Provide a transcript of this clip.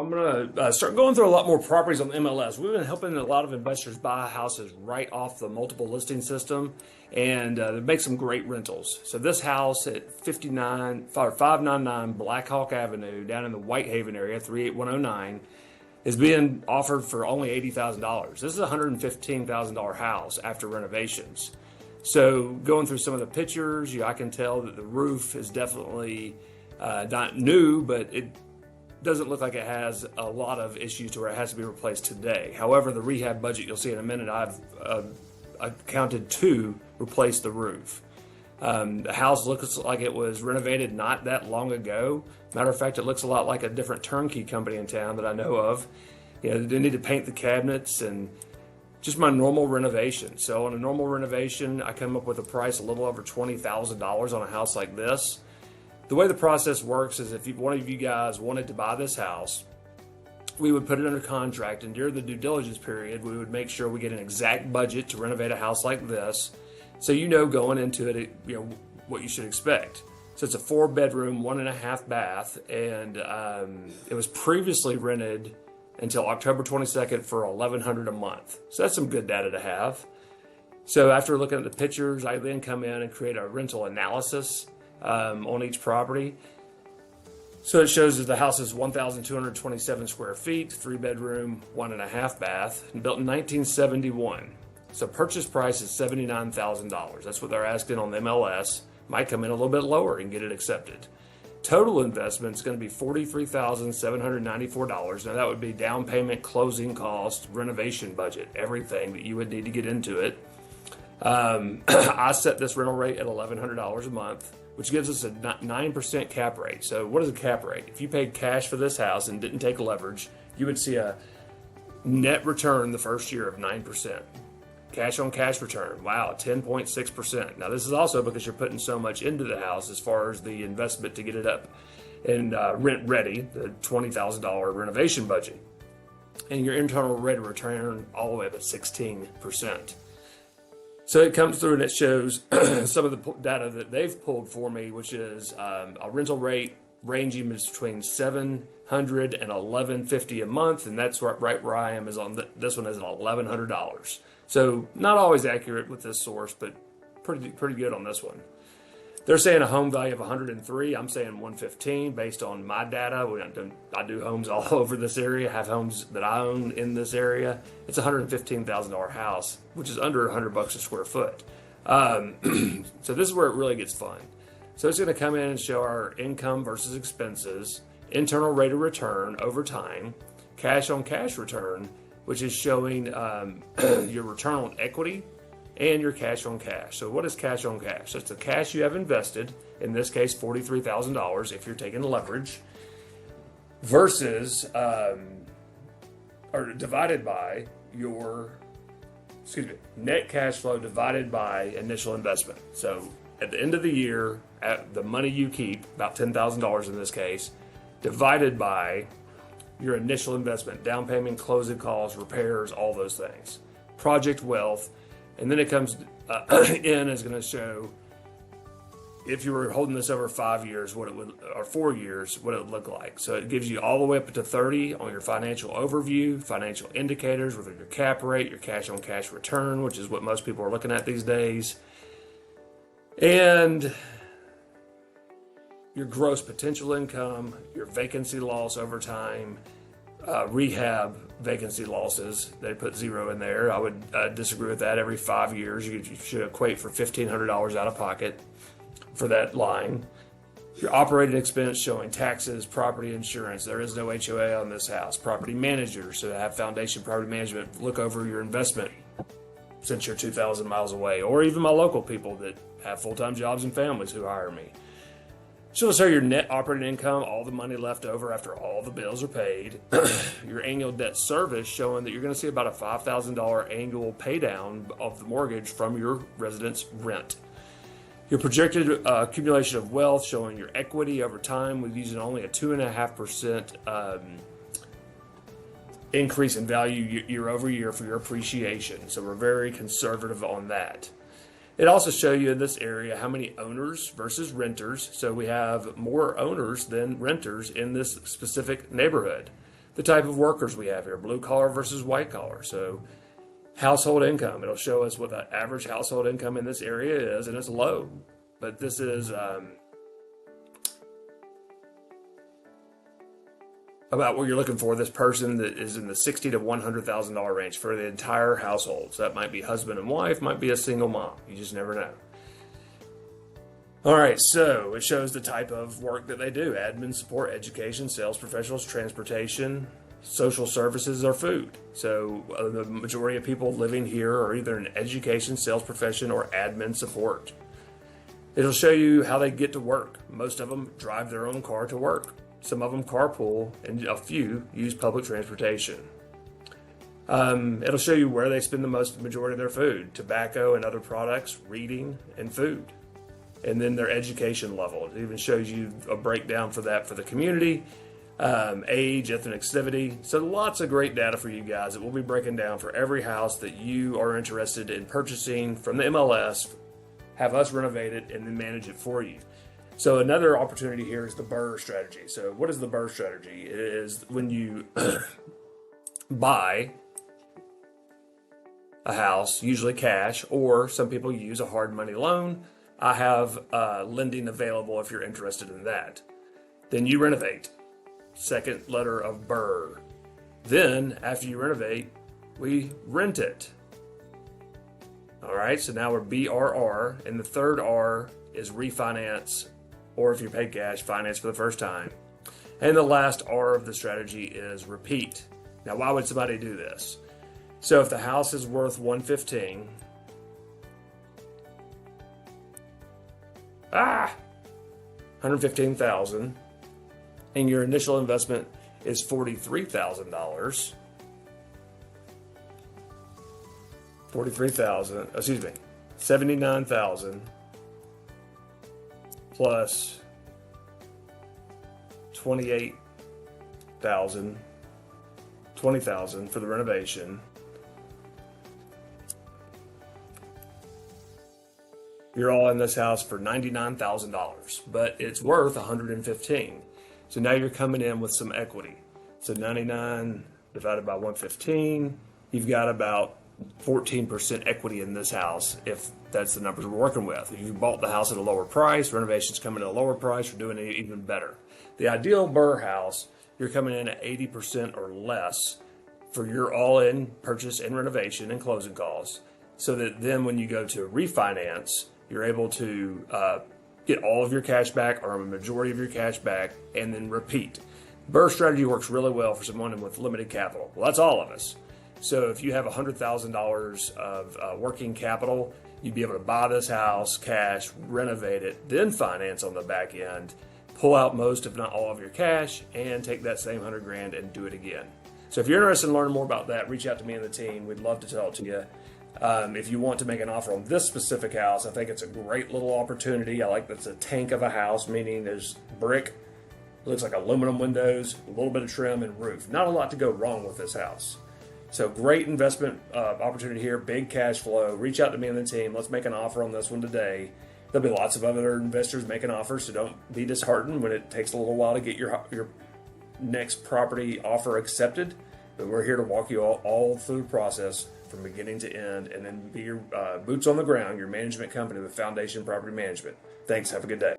I'm going to start going through a lot more properties on MLS. We've been helping a lot of investors buy houses right off the multiple listing system and make some great rentals. So this house at 599 Black Hawk Avenue down in the Whitehaven area, 38109, is being offered for only $80,000. This is a $115,000 house after renovations. So going through some of the pictures, I can tell that the roof is definitely not new, but it doesn't look like it has a lot of issues to where it has to be replaced today. However, the rehab budget, you'll see in a minute, I've accounted to replace the roof. The house looks like it was renovated not that long ago. Matter of fact, it looks a lot like a different turnkey company in town that I know of. They need to paint the cabinets and just my normal renovation. So on a normal renovation, I come up with a price a little over $20,000 on a house like this. The way the process works is if one of you guys wanted to buy this house, we would put it under contract, and during the due diligence period, we would make sure we get an exact budget to renovate a house like this, so going into it, what you should expect. So it's a 4-bedroom, 1.5 bath, and it was previously rented until October 22nd for $1,100 a month. So that's some good data to have. So after looking at the pictures, I then come in and create a rental analysis on each property. So it shows that the house is 1,227 square feet, 3-bedroom, 1.5 bath, and built in 1971. So purchase price is $79,000. That's what they're asking on the MLS. Might come in a little bit lower and get it accepted. Total investment is going to be $43,794. Now that would be down payment, closing costs, renovation budget, everything that you would need to get into it. I set this rental rate at $1,100 a month, which gives us a 9% cap rate. So what is a cap rate? If you paid cash for this house and didn't take leverage, you would see a net return the first year of 9%. Cash on cash return, wow, 10.6%. Now this is also because you're putting so much into the house as far as the investment to get it up and rent ready, the $20,000 renovation budget. And your internal rate of return all the way up at 16%. So it comes through and it shows some of the data that they've pulled for me, which is a rental rate ranging between $700 and $1,150 a month, and that's right where I am. Is on this one is at $1,100. So not always accurate with this source, but pretty good on this one. They're saying a home value of 103. I'm saying 115 based on my data. I do homes all over this area. Have homes that I own in this area. It's a $115,000 house, which is under $100 a square foot. So this is where it really gets fun. So it's going to come in and show our income versus expenses, internal rate of return over time, cash on cash return, which is showing your return on equity and your cash on cash. So what is cash on cash? That's the cash you have invested, in this case $43,000 if you're taking leverage, versus or divided by your net cash flow divided by initial investment. So at the end of the year, at the money you keep, about $10,000 in this case, divided by your initial investment, down payment, closing costs, repairs, all those things, project wealth. And then it comes in is going to show if you were holding this over 5 years, what it would, or 4 years, what it would look like. So it gives you all the way up to 30 on your financial overview, financial indicators, whether your cap rate, your cash on cash return, which is what most people are looking at these days, and your gross potential income, your vacancy loss over time, rehab vacancy losses. They put 0 in there. I would disagree with that. Every 5 years, you should equate for $1,500 out of pocket for that line. Your operating expense showing taxes, property insurance. There is no HOA on this house. Property managers, so have foundation property management look over your investment since you're 2,000 miles away, or even my local people that have full-time jobs and families who hire me. So let's show your net operating income, all the money left over after all the bills are paid. Your annual debt service showing that you're going to see about a $5,000 annual pay down of the mortgage from your residence rent. Your projected accumulation of wealth showing your equity over time with using only a 2.5% increase in value year over year for your appreciation. So we're very conservative on that. It also shows you in this area how many owners versus renters. So we have more owners than renters in this specific neighborhood. the type of workers we have here, blue collar versus white collar. So household income, it'll show us what the average household income in this area is, and it's low. But this is about what you're looking for. This person that is in the $60,000 to $100,000 range for the entire household. So that might be husband and wife, might be a single mom. You just never know. All right, so it shows the type of work that they do: admin, support, education, sales professionals, transportation, social services, or food. So the majority of people living here are either in education, sales profession, or admin support. It'll show you how they get to work. Most of them drive their own car to work. Some of them carpool, and a few use public transportation. It'll show you where they spend the majority of their food: tobacco and other products, reading, and food. And then their education level. It even shows you a breakdown for that for the community, age, ethnicity. So lots of great data for you guys that we'll be breaking down for every house that you are interested in purchasing from the MLS. Have us renovate it and then manage it for you. So another opportunity here is the BRRRR strategy. So what is the BRRRR strategy? It is when you buy a house, usually cash, or some people use a hard money loan. I have lending available if you're interested in that. Then you renovate. Second letter of BRRRR. Then, after you renovate, we rent it. All right, so now we're BRR, and the third R is refinance, or if you pay cash, finance for the first time. And the last R of the strategy is repeat. Now, why would somebody do this? So if the house is worth $115,000, $115,000, and your initial investment is $43,000. $79,000 plus $28,000, $20,000 for the renovation. You're all in this house for $99,000, but it's worth $115,000. So now you're coming in with some equity. So 99 divided by 115, you've got about 14% equity in this house, if that's the numbers we're working with. If you bought the house at a lower price, renovations coming at a lower price, you're doing it even better. The ideal BRRRR house, you're coming in at 80% or less for your all-in purchase and renovation and closing costs, so that then when you go to refinance, you're able to get all of your cash back or a majority of your cash back and then repeat. BRRRR strategy works really well for someone with limited capital. Well, that's all of us. So if you have $100,000 of working capital, you'd be able to buy this house, cash, renovate it, then finance on the back end, pull out most, if not all, of your cash, and take that same $100,000 and do it again. So if you're interested in learning more about that, reach out to me and the team. We'd love to tell it to you. If you want to make an offer on this specific house, I think it's a great little opportunity. I like that it's a tank of a house, meaning there's brick, looks like aluminum windows, a little bit of trim, and roof. Not a lot to go wrong with this house. So great investment opportunity here, big cash flow. Reach out to me and the team. Let's make an offer on this one today. There'll be lots of other investors making offers, so don't be disheartened when it takes a little while to get your next property offer accepted. But we're here to walk you all through the process from beginning to end, and then be your boots on the ground, your management company with Foundation Property Management. Thanks. Have a good day.